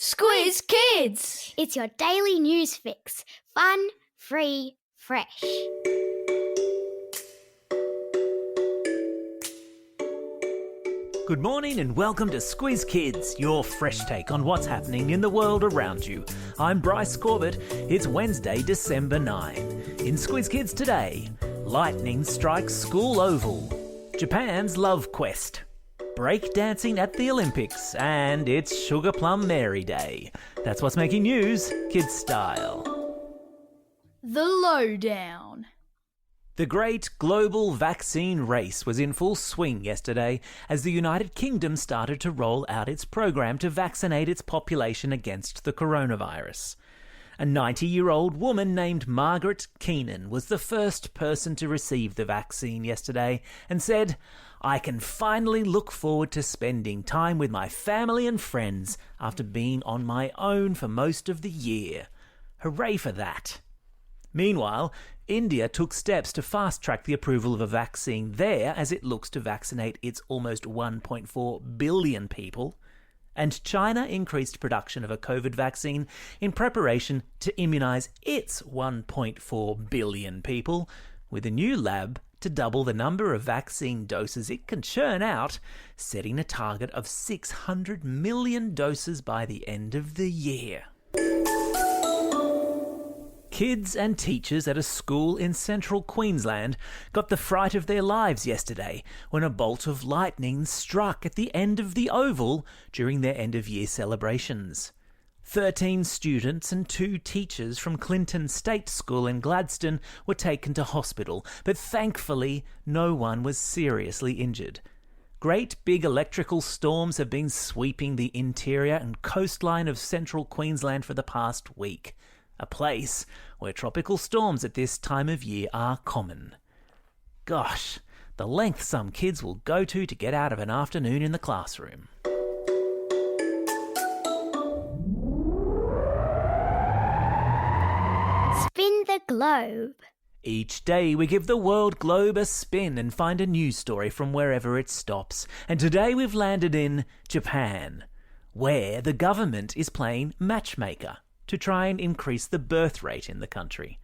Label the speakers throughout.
Speaker 1: Squiz Kids!
Speaker 2: It's your daily news fix. Fun, free, fresh.
Speaker 3: Good morning and welcome to Squiz Kids, your fresh take on what's happening in the world around you. I'm Bryce Corbett. It's Wednesday, December 9. In Squiz Kids today, lightning strikes school oval, Japan's love quest, breakdancing at the Olympics, and it's Sugar Plum Mary Day. That's what's making news, kids style.
Speaker 1: The Lowdown.
Speaker 3: The great global vaccine race was in full swing yesterday as the United Kingdom started to roll out its program to vaccinate its population against the coronavirus. A 90-year-old woman named Margaret Keenan was the first person to receive the vaccine yesterday and said, "I can finally look forward to spending time with my family and friends after being on my own for most of the year. Hooray for that." Meanwhile, India took steps to fast-track the approval of a vaccine there as it looks to vaccinate its almost 1.4 billion people. And China increased production of a COVID vaccine in preparation to immunise its 1.4 billion people with a new lab to double the number of vaccine doses it can churn out, setting a target of 600 million doses by the end of the year. Kids and teachers at a school in central Queensland got the fright of their lives yesterday when a bolt of lightning struck at the end of the oval during their end-of-year celebrations. 13 students and 2 teachers from Clinton State School in Gladstone were taken to hospital, but thankfully no one was seriously injured. Great big electrical storms have been sweeping the interior and coastline of central Queensland for the past week, a place where tropical storms at this time of year are common. Gosh, the length some kids will go to get out of an afternoon in the classroom.
Speaker 2: Spin the globe.
Speaker 3: Each day we give the world globe a spin and find a news story from wherever it stops. And today we've landed in Japan, where the government is playing matchmaker to try and increase the birth rate in the country.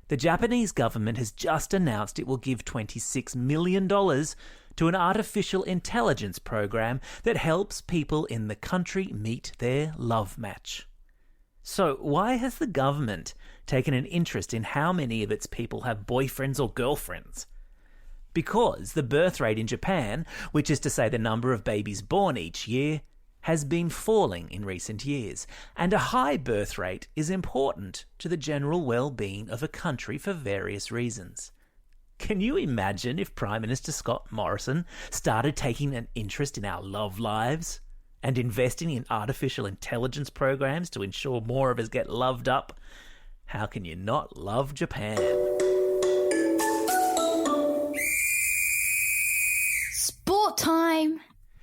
Speaker 3: The Japanese government has just announced it will give $26 million to an artificial intelligence program that helps people in the country meet their love match. So why has the government taken an interest in how many of its people have boyfriends or girlfriends? Because the birth rate in Japan, which is to say the number of babies born each year, has been falling in recent years, and a high birth rate is important to the general well-being of a country for various reasons. Can you imagine if Prime Minister Scott Morrison started taking an interest in our love lives and investing in artificial intelligence programs to ensure more of us get loved up? How can you not love Japan?
Speaker 1: Sport time!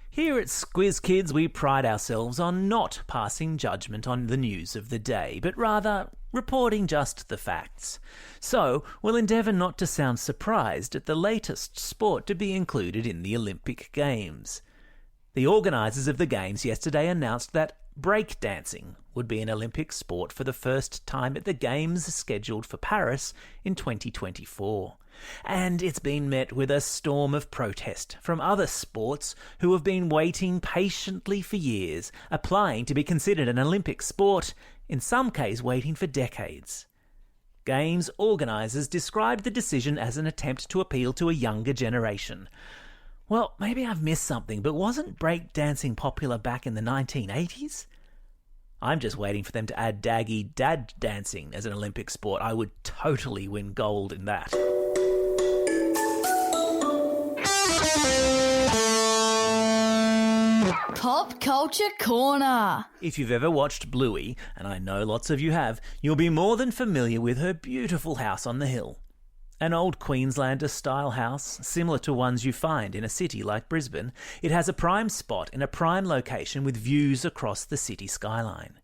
Speaker 3: Here at Squiz Kids, we pride ourselves on not passing judgment on the news of the day, but rather reporting just the facts. So, we'll endeavour not to sound surprised at the latest sport to be included in the Olympic Games. The organisers of the Games yesterday announced that breakdancing would be an Olympic sport for the first time at the Games scheduled for Paris in 2024. And it's been met with a storm of protest from other sports who have been waiting patiently for years, applying to be considered an Olympic sport, in some cases waiting for decades. Games organisers described the decision as an attempt to appeal to a younger generation. Well, maybe I've missed something, but wasn't breakdancing popular back in the 1980s? I'm just waiting for them to add daggy dad dancing as an Olympic sport. I would totally win gold in that.
Speaker 1: Pop Culture Corner.
Speaker 3: If you've ever watched Bluey, and I know lots of you have, you'll be more than familiar with her beautiful house on the hill. An old Queenslander-style house, similar to ones you find in a city like Brisbane, it has a prime spot in a prime location with views across the city skyline.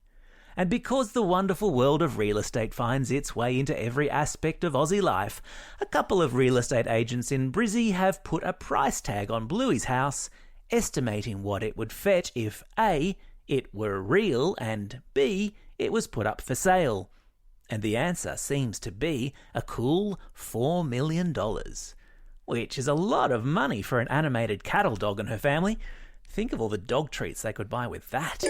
Speaker 3: And because the wonderful world of real estate finds its way into every aspect of Aussie life, a couple of real estate agents in Brizzy have put a price tag on Bluey's house, estimating what it would fetch if A, it were real, and B, it was put up for sale? And the answer seems to be a cool $4 million, which is a lot of money for an animated cattle dog and her family. Think of all the dog treats they could buy with that.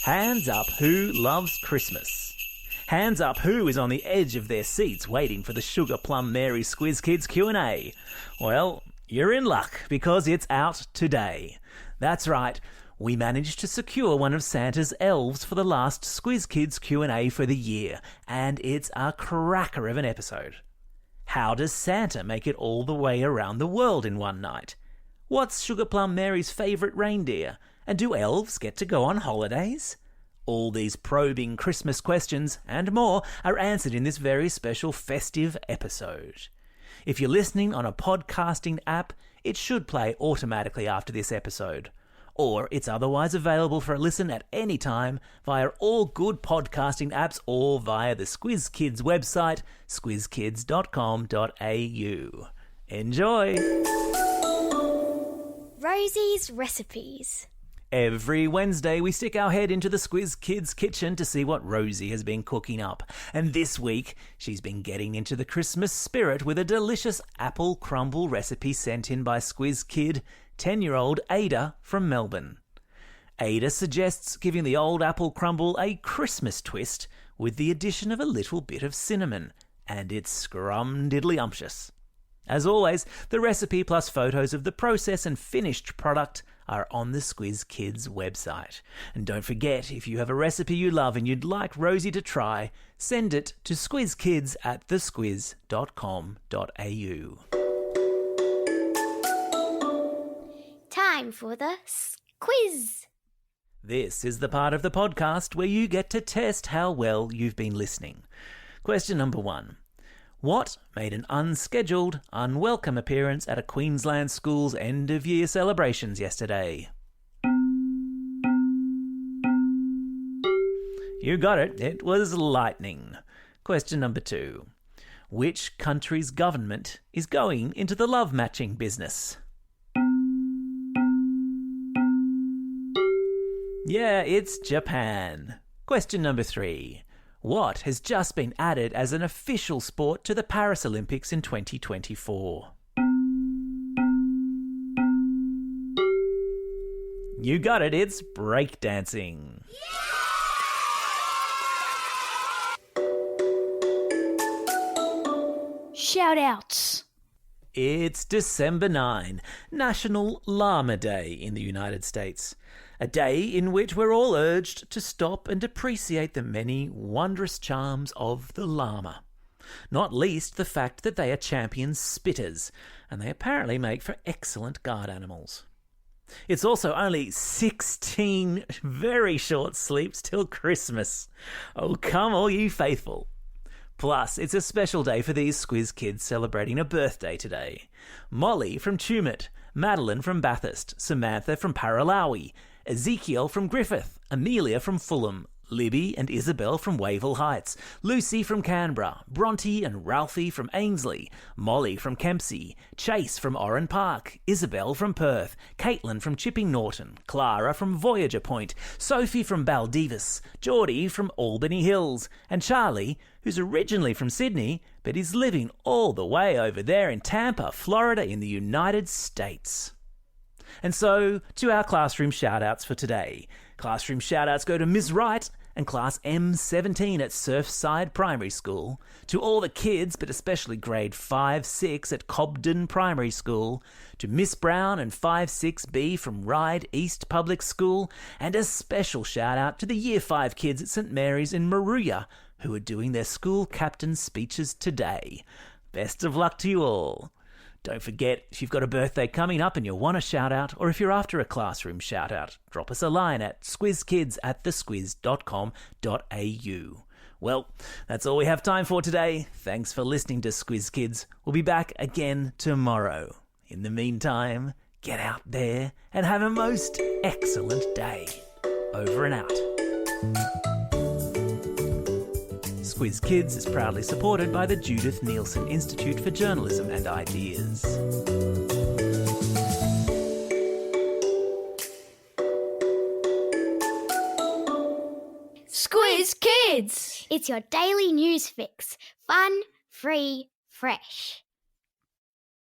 Speaker 3: Hands up who loves Christmas. Hands up who is on the edge of their seats waiting for the Sugar Plum Mary Squiz Kids Q&A. Well, you're in luck because it's out today. That's right, we managed to secure one of Santa's elves for the last Squiz Kids Q&A for the year, and it's a cracker of an episode. How does Santa make it all the way around the world in one night? What's Sugar Plum Mary's favourite reindeer? And do elves get to go on holidays? All these probing Christmas questions and more are answered in this very special festive episode. If you're listening on a podcasting app, it should play automatically after this episode. Or it's otherwise available for a listen at any time via all good podcasting apps or via the Squiz Kids website, squizkids.com.au. Enjoy!
Speaker 2: Rosie's recipes.
Speaker 3: Every Wednesday, we stick our head into the Squiz Kids kitchen to see what Rosie has been cooking up. And this week, she's been getting into the Christmas spirit with a delicious apple crumble recipe sent in by Squiz Kid, 10-year-old Ada from Melbourne. Ada suggests giving the old apple crumble a Christmas twist with the addition of a little bit of cinnamon, and it's scrum-diddly-umptious. As always, the recipe plus photos of the process and finished product are on the Squiz Kids website. And don't forget, if you have a recipe you love and you'd like Rosie to try, send it to squizkids@thesquiz.com.au.
Speaker 2: Time for the quiz.
Speaker 3: This is the part of the podcast where you get to test how well you've been listening. Question number 1. What made an unscheduled, unwelcome appearance at a Queensland school's end-of-year celebrations yesterday? You got it. It was lightning. Question number 2. Which country's government is going into the love matching business? Yeah, it's Japan. Question number 3. What has just been added as an official sport to the Paris Olympics in 2024? You got it, it's breakdancing.
Speaker 1: Shout-outs.
Speaker 3: It's December 9, National Llama Day in the United States. A day in which we're all urged to stop and appreciate the many wondrous charms of the llama. Not least the fact that they are champion spitters, and they apparently make for excellent guard animals. It's also only 16 very short sleeps till Christmas. Oh, come all you faithful. Plus, it's a special day for these Squiz Kids celebrating a birthday today. Molly from Tumut, Madeline from Bathurst, Samantha from Paralawi, Ezekiel from Griffith, Amelia from Fulham, Libby and Isabel from Wavell Heights, Lucy from Canberra, Bronte and Ralphie from Ainsley, Molly from Kempsey, Chase from Oran Park, Isabel from Perth, Caitlin from Chipping Norton, Clara from Voyager Point, Sophie from Baldivis, Geordie from Albany Hills, and Charlie, who's originally from Sydney, but is living all the way over there in Tampa, Florida in the United States. And so, to our classroom shout-outs for today. Classroom shout-outs go to Ms. Wright and Class M17 at Surfside Primary School, to all the kids, but especially grade 5-6 at Cobden Primary School, to Miss Brown and 5-6B from Ryde East Public School, and a special shout-out to the Year 5 kids at St Mary's in Maruya, who are doing their school captain speeches today. Best of luck to you all. Don't forget, if you've got a birthday coming up and you want a shout-out, or if you're after a classroom shout-out, drop us a line at squizkids@thesquiz.com.au. Well, that's all we have time for today. Thanks for listening to Squiz Kids. We'll be back again tomorrow. In the meantime, get out there and have a most excellent day. Over and out. Squiz Kids is proudly supported by the Judith Neilson Institute for Journalism and Ideas.
Speaker 1: Squiz Kids!
Speaker 2: It's your daily news fix. Fun, free, fresh.